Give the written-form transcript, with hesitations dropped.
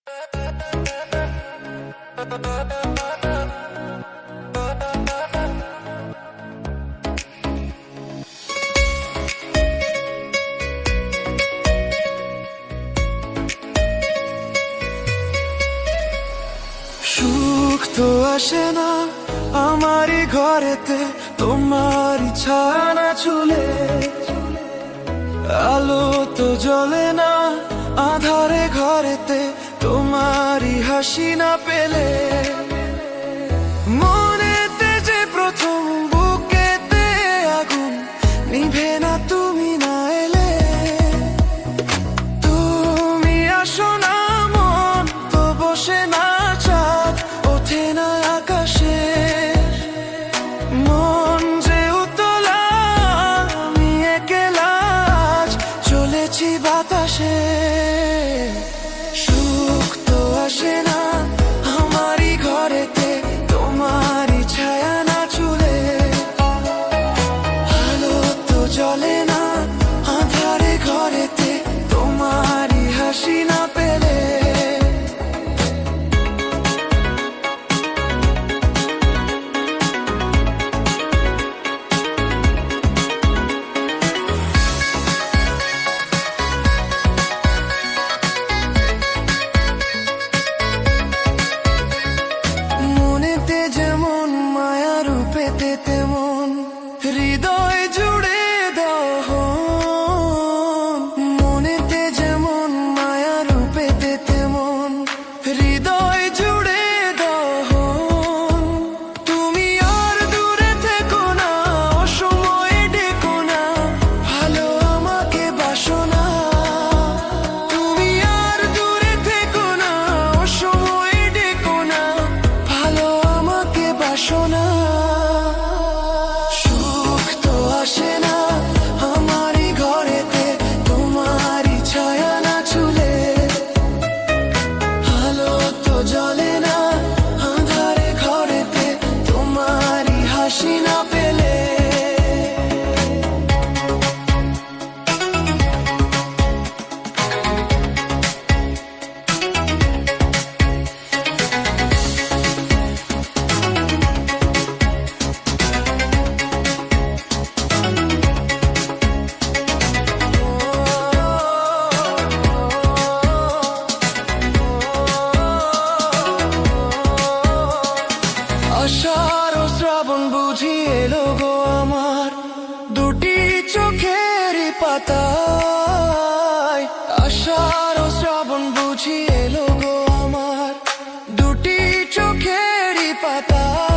সুখ তো আসে না আমারই ঘরেতে, তোমারই ছানা চুলে। আলো তো জ্বলে না আধারে ঘরেতে, তোমারই হাসি না পেলে। মনেতে যে প্রথম বুকেতে আগুন নিভে না তুমি না এলে। তুমি আসো না মন তো বসে না, চাঁদ ওঠে না আকাশে। মন যে উতলা আমি একলা আজ চলেছি বাতাসে। সুখ তো আসে না আমারই ঘরেতে, তোমারই ছায়া না চুলে। আলো তো জ্বলে না আধারে ঘরেতে, তোমারই হাসি না পেলে। মনেতে যেমন মায়া রূপেতে তেমন হৃদয় জুড়ে দহন। মনেতে যেমন মায়া রূপেতে তেমন হৃদয় জুড়ে দহন। তুমি আর দূরে থেকো না, অসময়ে ডেকো না, ভালো আমাকে বাসো না। তুমি আর দূরে থেকো না, অসময়ে ডেকো না, ভালো আমাকে বাসো না। সুখ তো আসে না আমারই ঘরেতে, তোমারই ছায়া না চুলে। আলো তো জ্বলে না আঁধারে ঘরেতে, তোমারই হাসি না পেলে। আষাঢ় ও শ্রাবণ বুঝি এলো গো আমার দুটি চোখের পাতায়। আষাঢ় ও শ্রাবণ বুঝি এলো গো আমার দুটি চোখের পাতায়।